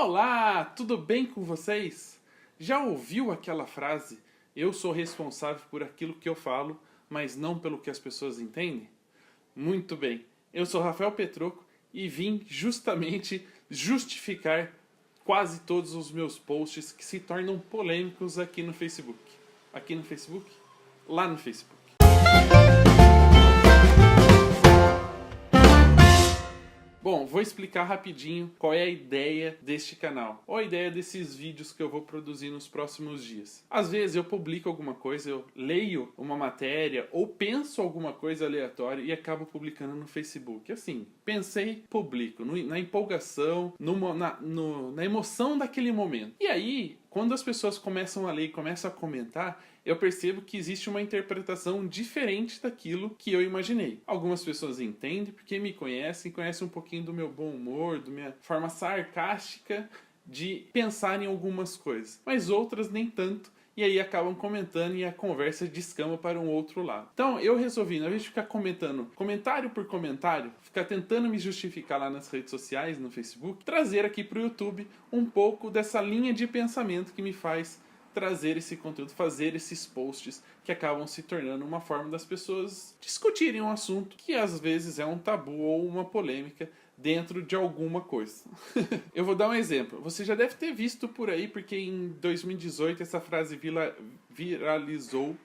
Olá, tudo bem com vocês? Já ouviu aquela frase, eu sou responsável por aquilo que eu falo, mas não pelo que as pessoas entendem? Muito bem, eu sou Rafael Petrocco e vim justamente justificar quase todos os meus posts que se tornam polêmicos aqui no Facebook. Aqui no Facebook? Lá no Facebook. Bom, vou explicar rapidinho qual é a ideia deste canal, ou a ideia desses vídeos que eu vou produzir nos próximos dias. Às vezes eu publico alguma coisa, eu leio uma matéria, ou penso alguma coisa aleatória e acabo publicando no Facebook. Assim, pensei, publico, na empolgação, na emoção daquele momento. E aí, quando as pessoas começam a ler e começam a comentar, eu percebo que existe uma interpretação diferente daquilo que eu imaginei. Algumas pessoas entendem porque me conhecem um pouquinho do meu bom humor, da minha forma sarcástica de pensar em algumas coisas. Mas outras nem tanto. E aí acabam comentando e a conversa descamba para um outro lado. Então eu resolvi, ao invés de ficar comentando comentário por comentário, ficar tentando me justificar lá nas redes sociais, no Facebook, trazer aqui para o YouTube um pouco dessa linha de pensamento que me faz trazer esse conteúdo, fazer esses posts que acabam se tornando uma forma das pessoas discutirem um assunto que às vezes é um tabu ou uma polêmica dentro de alguma coisa. Eu vou dar um exemplo. Você já deve ter visto por aí, porque em 2018 essa frase viralizou.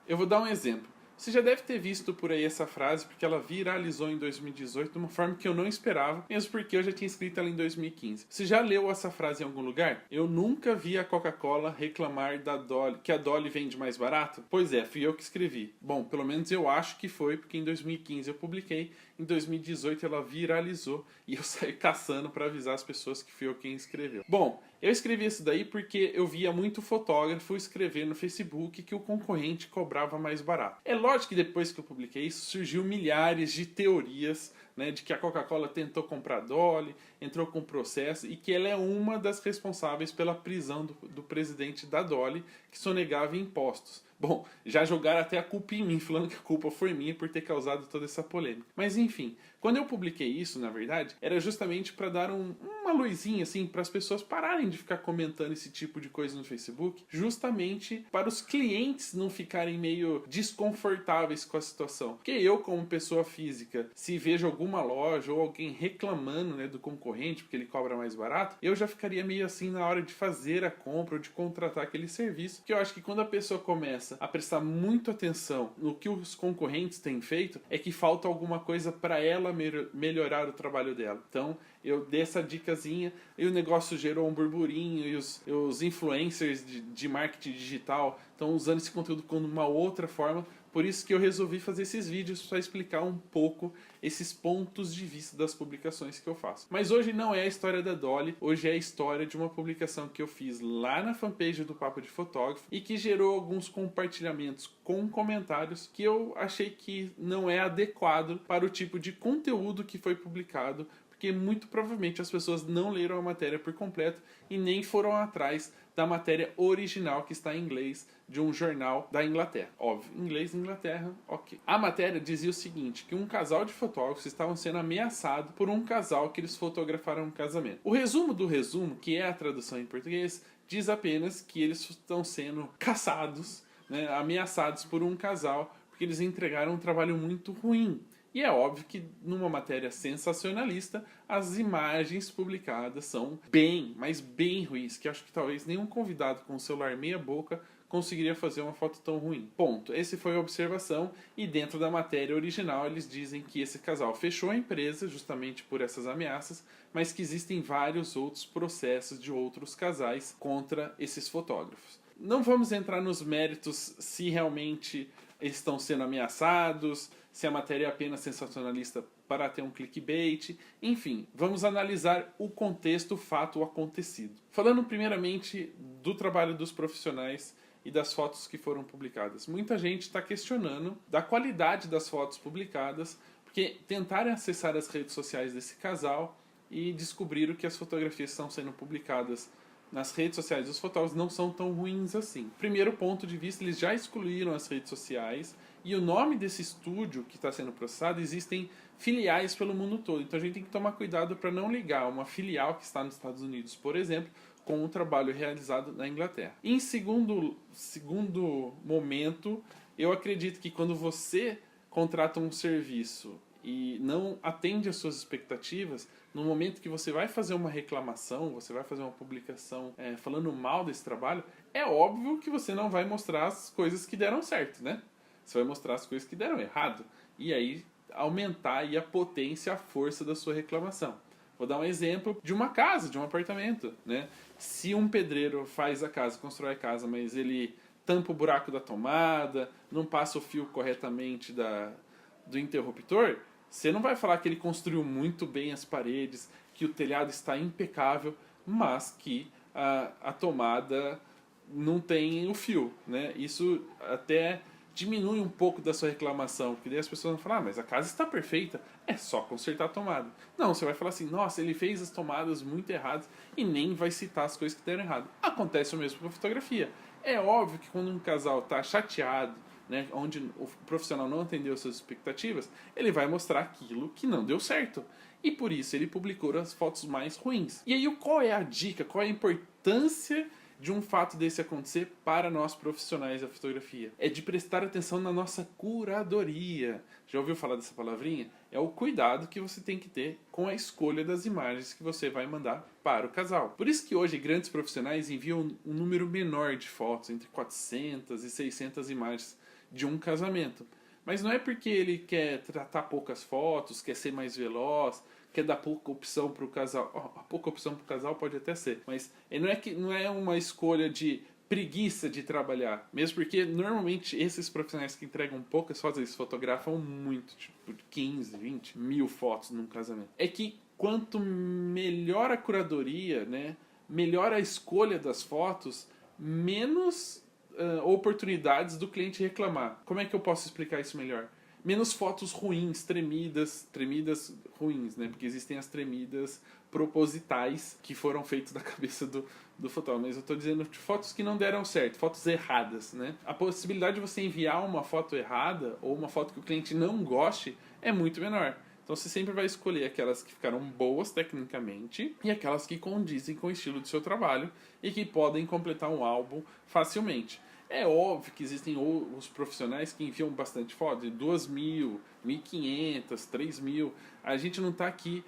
Eu vou dar um exemplo. Você já deve ter visto por aí essa frase, porque ela viralizou em 2018 de uma forma que eu não esperava, mesmo porque eu já tinha escrito ela em 2015. Você já leu essa frase em algum lugar? Eu nunca vi a Coca-Cola reclamar da Dolly, que a Dolly vende mais barato? Pois é, fui eu que escrevi. Bom, pelo menos eu acho que foi, porque em 2015 eu publiquei, em 2018 ela viralizou e eu saí caçando para avisar as pessoas que fui eu quem escreveu. Bom, eu escrevi isso daí porque eu via muito fotógrafo escrever no Facebook que o concorrente cobrava mais barato. É lógico que depois que eu publiquei isso, surgiu milhares de teorias, né, de que a Coca-Cola tentou comprar a Dolly, entrou com processo e que ela é uma das responsáveis pela prisão do presidente da Dolly, que sonegava impostos. Bom, já jogaram até a culpa em mim, falando que a culpa foi minha por ter causado toda essa polêmica. Mas enfim, quando eu publiquei isso, na verdade, era justamente para dar uma luzinha, assim, para as pessoas pararem de ficar comentando esse tipo de coisa no Facebook, justamente para os clientes não ficarem meio desconfortáveis com a situação. Porque eu, como pessoa física, se vejo alguma loja ou alguém reclamando, né, do concorrente porque ele cobra mais barato, eu já ficaria meio assim na hora de fazer a compra ou de contratar aquele serviço, que eu acho que quando a pessoa começa a prestar muito atenção no que os concorrentes têm feito, é que falta alguma coisa para ela melhorar o trabalho dela. Então eu dei essa dicasinha e o negócio gerou um burburinho e os influencers de marketing digital estão usando esse conteúdo como uma outra forma. Por isso que eu resolvi fazer esses vídeos para explicar um pouco esses pontos de vista das publicações que eu faço. Mas hoje não é a história da Dolly, hoje é a história de uma publicação que eu fiz lá na fanpage do Papo de Fotógrafo e que gerou alguns compartilhamentos com comentários que eu achei que não é adequado para o tipo de conteúdo que foi publicado, porque muito provavelmente as pessoas não leram a matéria por completo e nem foram atrás da matéria original que está em inglês de um jornal da Inglaterra. Óbvio, inglês, Inglaterra, ok. A matéria dizia o seguinte, que um casal de fotógrafos estavam sendo ameaçado por um casal que eles fotografaram um casamento. O resumo do resumo, que é a tradução em português, diz apenas que eles estão sendo caçados, né, ameaçados por um casal, porque eles entregaram um trabalho muito ruim. E é óbvio que numa matéria sensacionalista, as imagens publicadas são bem, mas bem ruins, que acho que talvez nenhum convidado com o celular meia boca conseguiria fazer uma foto tão ruim. Ponto. Essa foi a observação e dentro da matéria original eles dizem que esse casal fechou a empresa justamente por essas ameaças, mas que existem vários outros processos de outros casais contra esses fotógrafos. Não vamos entrar nos méritos se realmente eles estão sendo ameaçados, se a matéria é apenas sensacionalista para ter um clickbait, enfim, vamos analisar o contexto, o fato, o acontecido. Falando primeiramente do trabalho dos profissionais e das fotos que foram publicadas. Muita gente está questionando da qualidade das fotos publicadas, porque tentaram acessar as redes sociais desse casal e descobriram que as fotografias estão sendo publicadas nas redes sociais dos fotógrafos não são tão ruins assim. Primeiro ponto de vista, eles já excluíram as redes sociais E o nome desse estúdio que está sendo processado, existem filiais pelo mundo todo. Então a gente tem que tomar cuidado para não ligar uma filial que está nos Estados Unidos, por exemplo, com um trabalho realizado na Inglaterra. Em segundo momento, eu acredito que quando você contrata um serviço e não atende às suas expectativas, no momento que você vai fazer uma reclamação, você vai fazer uma publicação falando mal desse trabalho, é óbvio que você não vai mostrar as coisas que deram certo, né? Você vai mostrar as coisas que deram errado. E aí aumentar aí a potência, a força da sua reclamação. Vou dar um exemplo de uma casa, de um apartamento, né? Se um pedreiro faz a casa, constrói a casa, mas ele tampa o buraco da tomada, não passa o fio corretamente do interruptor, você não vai falar que ele construiu muito bem as paredes, que o telhado está impecável, mas que a tomada não tem o fio, né? Isso até diminui um pouco da sua reclamação, porque daí as pessoas vão falar, mas a casa está perfeita, é só consertar a tomada. Não, você vai falar assim, nossa, ele fez as tomadas muito erradas e nem vai citar as coisas que deram errado. Acontece o mesmo com a fotografia. É óbvio que quando um casal está chateado, né, onde o profissional não atendeu suas expectativas, ele vai mostrar aquilo que não deu certo. E por isso ele publicou as fotos mais ruins. E aí qual é a dica, qual é a importância de um fato desse acontecer para nós profissionais da fotografia? É de prestar atenção na nossa curadoria. Já ouviu falar dessa palavrinha? É o cuidado que você tem que ter com a escolha das imagens que você vai mandar para o casal. Por isso que hoje grandes profissionais enviam um número menor de fotos, entre 400 e 600 imagens de um casamento. Mas não é porque ele quer tratar poucas fotos, quer ser mais veloz, quer dar pouca opção para o casal. A pouca opção para o casal pode até ser, mas não é uma escolha de preguiça de trabalhar. Mesmo porque normalmente esses profissionais que entregam poucas fotos, eles fotografam muito, tipo 15, 20 mil fotos num casamento. É que quanto melhor a curadoria, né, melhor a escolha das fotos, menos oportunidades do cliente reclamar. Como é que eu posso explicar isso melhor? Menos fotos ruins, tremidas ruins, né? Porque existem as tremidas propositais que foram feitas da cabeça do fotógrafo. Mas eu estou dizendo de fotos que não deram certo, fotos erradas, né? A possibilidade de você enviar uma foto errada ou uma foto que o cliente não goste é muito menor. Então você sempre vai escolher aquelas que ficaram boas tecnicamente e aquelas que condizem com o estilo do seu trabalho e que podem completar um álbum facilmente. É óbvio que existem os profissionais que enviam bastante fotos, de 2.000, 1.500, 3.000. A gente não está aqui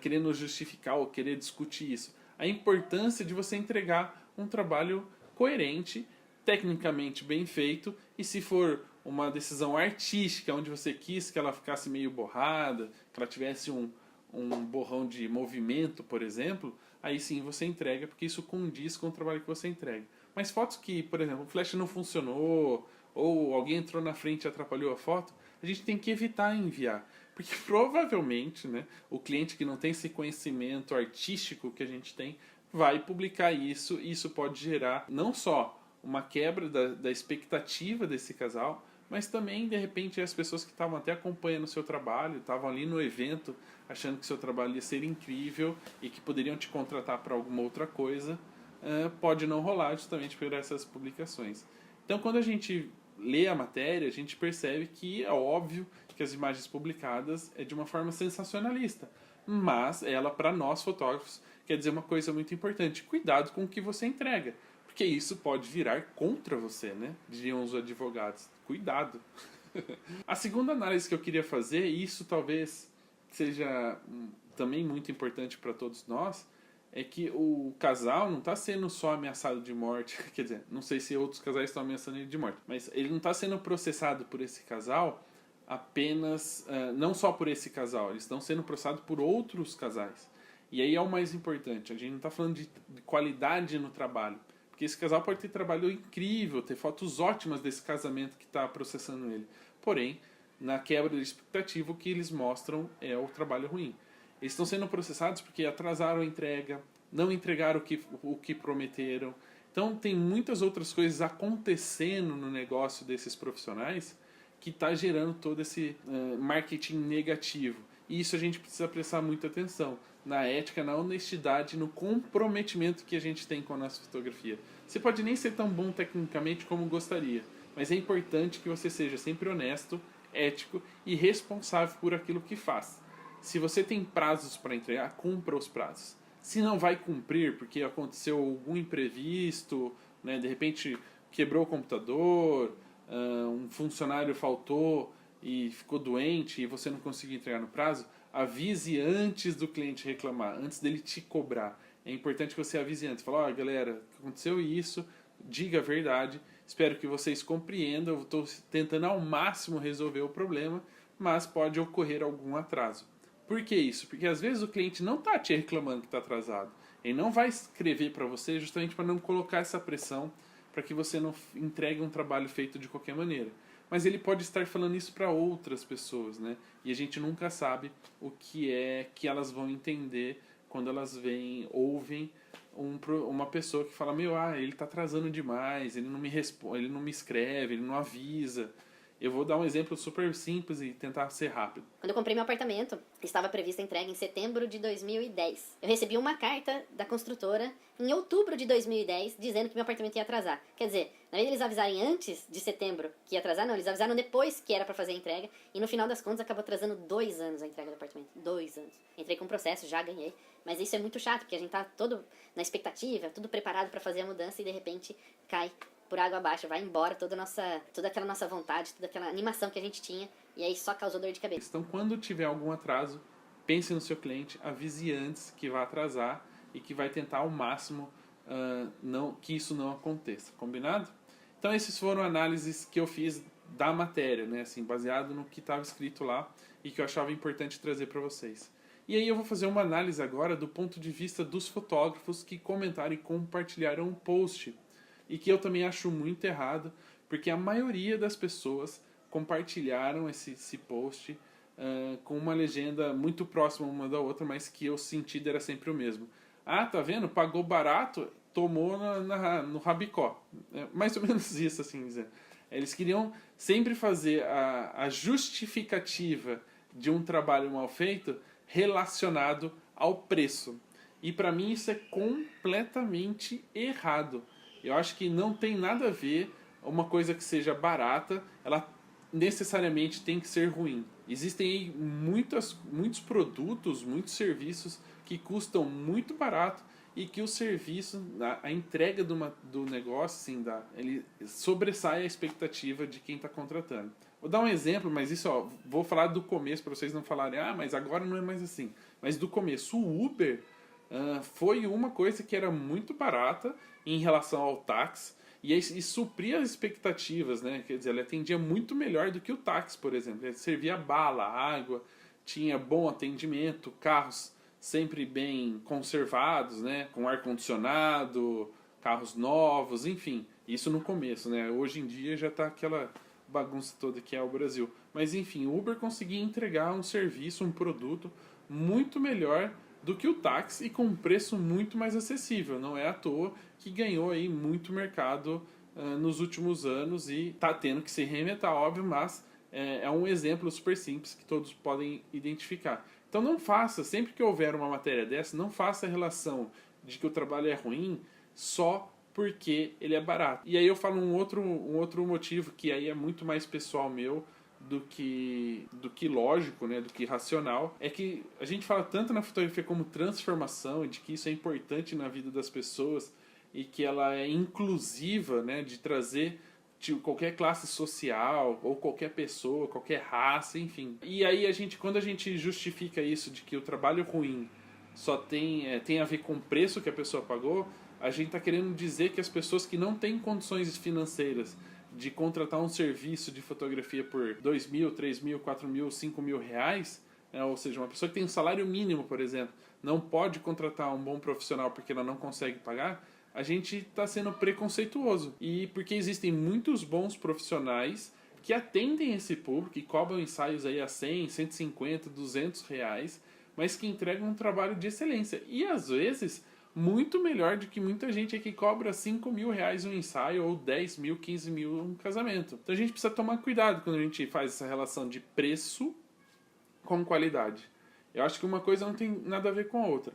querendo justificar ou querer discutir isso. A importância de você entregar um trabalho coerente, tecnicamente bem feito, e se for uma decisão artística, onde você quis que ela ficasse meio borrada, que ela tivesse um borrão de movimento, por exemplo, aí sim você entrega, porque isso condiz com o trabalho que você entrega. Mas fotos que, por exemplo, o flash não funcionou, ou alguém entrou na frente e atrapalhou a foto, a gente tem que evitar enviar. Porque provavelmente, né, o cliente que não tem esse conhecimento artístico que a gente tem, vai publicar isso, e isso pode gerar não só uma quebra da expectativa desse casal, mas também, de repente, as pessoas que estavam até acompanhando o seu trabalho, estavam ali no evento, achando que seu trabalho ia ser incrível e que poderiam te contratar para alguma outra coisa, pode não rolar justamente por essas publicações. Então, quando a gente lê a matéria, a gente percebe que é óbvio que as imagens publicadas é de uma forma sensacionalista, mas ela, para nós fotógrafos, quer dizer uma coisa muito importante: cuidado com o que você entrega, porque isso pode virar contra você, né? Diriam os advogados. Cuidado. A segunda análise que eu queria fazer, e isso talvez seja também muito importante para todos nós, é que o casal não está sendo só ameaçado de morte. Quer dizer, não sei se outros casais estão ameaçando ele de morte, mas ele não está sendo processado por esse casal apenas, não só por esse casal, eles estão sendo processados por outros casais. E aí é o mais importante, a gente não está falando de qualidade no trabalho, porque esse casal pode ter trabalho incrível, ter fotos ótimas desse casamento que está processando ele. Porém, na quebra de expectativa, o que eles mostram é o trabalho ruim. Eles estão sendo processados porque atrasaram a entrega, não entregaram o que prometeram. Então tem muitas outras coisas acontecendo no negócio desses profissionais que está gerando todo esse marketing negativo. E isso a gente precisa prestar muita atenção na ética, na honestidade, no comprometimento que a gente tem com a nossa fotografia. Você pode nem ser tão bom tecnicamente como gostaria, mas é importante que você seja sempre honesto, ético e responsável por aquilo que faz. Se você tem prazos para entregar, cumpra os prazos. Se não vai cumprir porque aconteceu algum imprevisto, né, de repente quebrou o computador, um funcionário faltou e ficou doente e você não conseguiu entregar no prazo, avise antes do cliente reclamar, antes dele te cobrar. É importante que você avise antes. Fala, ó, galera, aconteceu isso, diga a verdade, espero que vocês compreendam, eu estou tentando ao máximo resolver o problema, mas pode ocorrer algum atraso. Por que isso? Porque às vezes o cliente não está te reclamando que está atrasado. Ele não vai escrever para você justamente para não colocar essa pressão, para que você não entregue um trabalho feito de qualquer maneira. Mas ele pode estar falando isso para outras pessoas, né? E a gente nunca sabe o que é que elas vão entender quando elas ouvem uma pessoa que fala, ele está atrasando demais, ele não me responde, ele não me escreve, ele não avisa. Eu vou dar um exemplo super simples e tentar ser rápido. Quando eu comprei meu apartamento, estava prevista a entrega em setembro de 2010. Eu recebi uma carta da construtora em outubro de 2010 dizendo que meu apartamento ia atrasar. Quer dizer, na vez de eles avisarem antes de setembro que ia atrasar, não, eles avisaram depois que era para fazer a entrega e no final das contas acabou atrasando 2 anos a entrega do apartamento. 2 anos. Entrei com o processo, já ganhei. Mas isso é muito chato, porque a gente tá todo na expectativa, tudo preparado para fazer a mudança e de repente cai por água abaixo, vai embora toda aquela nossa vontade, toda aquela animação que a gente tinha, e aí só causou dor de cabeça. Então, quando tiver algum atraso, pense no seu cliente, avise antes que vai atrasar e que vai tentar ao máximo que isso não aconteça, combinado? Então, essas foram análises que eu fiz da matéria, né, assim, baseado no que estava escrito lá e que eu achava importante trazer para vocês. E aí eu vou fazer uma análise agora do ponto de vista dos fotógrafos que comentaram e compartilharam um post, e que eu também acho muito errado, porque a maioria das pessoas compartilharam esse post com uma legenda muito próxima uma da outra, mas que o sentido era sempre o mesmo. Ah, tá vendo? Pagou barato, tomou no rabicó. É mais ou menos isso, assim dizer. Eles queriam sempre fazer a justificativa de um trabalho mal feito relacionado ao preço. E para mim isso é completamente errado. Eu acho que não tem nada a ver uma coisa que seja barata, ela necessariamente tem que ser ruim. Existem aí muitos produtos, muitos serviços que custam muito barato e que o serviço, a entrega do negócio, assim, ele sobressai a expectativa de quem está contratando. Vou dar um exemplo, mas isso, vou falar do começo para vocês não falarem, mas agora não é mais assim. Mas do começo, o Uber foi uma coisa que era muito barata em relação ao táxi e supria as expectativas, né? Quer dizer, ele atendia muito melhor do que o táxi, por exemplo. Ele servia bala, água, tinha bom atendimento, carros sempre bem conservados, né? Com ar-condicionado, carros novos, enfim. Isso no começo, né? Hoje em dia já está aquela bagunça toda que é o Brasil. Mas enfim, o Uber conseguia entregar um serviço, um produto muito melhor do que o táxi e com um preço muito mais acessível. Não é à toa que ganhou aí muito mercado nos últimos anos e está tendo que se reinventar, óbvio, mas é um exemplo super simples que todos podem identificar. Então não faça, sempre que houver uma matéria dessa, não faça a relação de que o trabalho é ruim só porque ele é barato. E aí eu falo um outro motivo que aí é muito mais pessoal meu, do que lógico, né, do que racional, é que a gente fala tanto na fotografia como transformação e de que isso é importante na vida das pessoas e que ela é inclusiva, né, de trazer qualquer classe social ou qualquer pessoa, qualquer raça, enfim. E aí quando a gente justifica isso de que o trabalho ruim só tem a ver com o preço que a pessoa pagou, a gente está querendo dizer que as pessoas que não têm condições financeiras de contratar um serviço de fotografia por 2 mil, 3 mil, 4 mil, 5 mil reais, né? Ou seja, uma pessoa que tem um salário mínimo, por exemplo, não pode contratar um bom profissional porque ela não consegue pagar, a gente está sendo preconceituoso. E porque existem muitos bons profissionais que atendem esse público, que cobram ensaios aí a 100, 150, 200 reais, mas que entregam um trabalho de excelência. E às vezes muito melhor do que muita gente que cobra 5 mil reais um ensaio ou 10 mil, 15 mil um casamento. Então a gente precisa tomar cuidado quando a gente faz essa relação de preço com qualidade. Eu acho que uma coisa não tem nada a ver com a outra.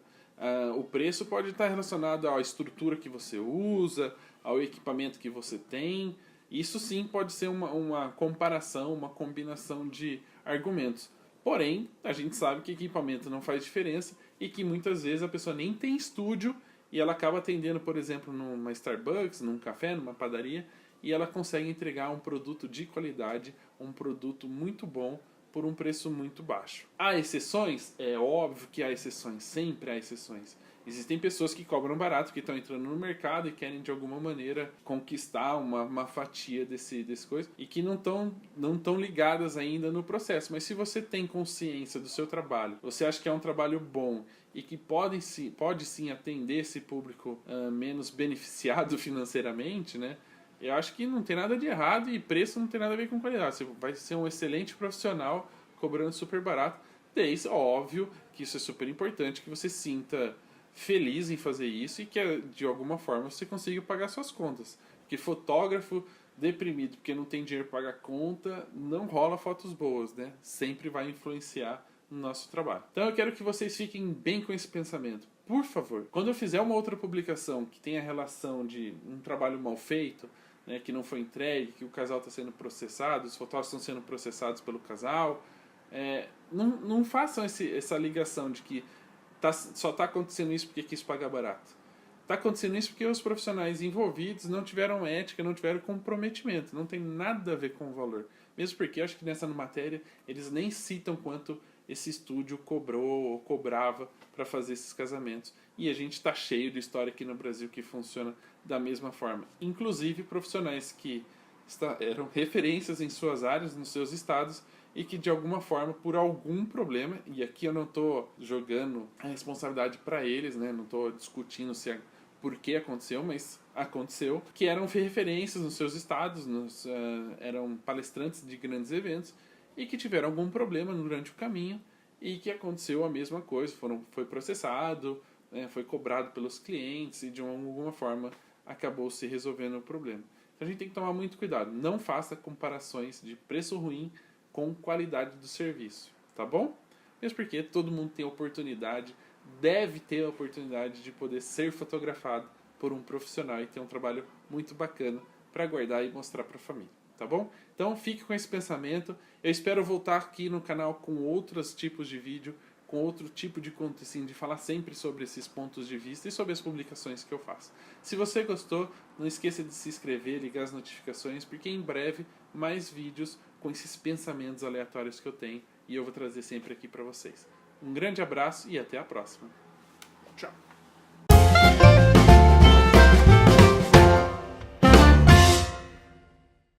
O preço pode estar relacionado à estrutura que você usa, ao equipamento que você tem, Isso sim pode ser uma comparação, uma combinação de argumentos. Porém, a gente sabe que equipamento não faz diferença e que muitas vezes a pessoa nem tem estúdio e ela acaba atendendo, por exemplo, numa Starbucks, num café, numa padaria, e ela consegue entregar um produto de qualidade, um produto muito bom por um preço muito baixo. Há exceções? É óbvio que há exceções, sempre há exceções. Existem pessoas que cobram barato, que estão entrando no mercado e querem de alguma maneira conquistar uma fatia desse coisa e que não estão ligadas ainda no processo. Mas se você tem consciência do seu trabalho, você acha que é um trabalho bom e que pode sim atender esse público menos beneficiado financeiramente, né? Eu acho que não tem nada de errado e preço não tem nada a ver com qualidade. Você vai ser um excelente profissional cobrando super barato. Desde, óbvio, que isso é super importante, que você sinta feliz em fazer isso e que de alguma forma você consiga pagar suas contas. Porque fotógrafo deprimido porque não tem dinheiro para pagar conta, não rola fotos boas, né? Sempre vai influenciar no nosso trabalho. Então eu quero que vocês fiquem bem com esse pensamento. Por favor, quando eu fizer uma outra publicação que tenha relação de um trabalho mal feito, né, que não foi entregue, que o casal está sendo processado, os fotógrafos estão sendo processados pelo casal, não façam essa ligação de que só está acontecendo isso porque quis pagar barato. Está acontecendo isso porque os profissionais envolvidos não tiveram ética, não tiveram comprometimento. Não tem nada a ver com o valor. Mesmo porque eu acho que nessa matéria eles nem citam quanto esse estúdio cobrou ou cobrava para fazer esses casamentos. E a gente está cheio de história aqui no Brasil que funciona da mesma forma. Inclusive profissionais que eram referências em suas áreas, nos seus estados, e que de alguma forma, por algum problema, e aqui eu não estou jogando a responsabilidade para eles, né? Não estou discutindo por que aconteceu, mas aconteceu, que eram referências nos seus estados, eram palestrantes de grandes eventos, e que tiveram algum problema durante o caminho, e que aconteceu a mesma coisa, foi processado, né? Foi cobrado pelos clientes, e de alguma forma acabou se resolvendo o problema. Então a gente tem que tomar muito cuidado, não faça comparações de preço ruim com qualidade do serviço, tá bom? Mesmo porque todo mundo tem oportunidade, deve ter a oportunidade de poder ser fotografado por um profissional e ter um trabalho muito bacana para guardar e mostrar para a família, tá bom? Então fique com esse pensamento, eu espero voltar aqui no canal com outros tipos de vídeo, com outro tipo de conteúdo, assim, de falar sempre sobre esses pontos de vista e sobre as publicações que eu faço. Se você gostou, não esqueça de se inscrever, ligar as notificações, porque em breve mais vídeos com esses pensamentos aleatórios que eu tenho e eu vou trazer sempre aqui para vocês. Um grande abraço e até a próxima. Tchau!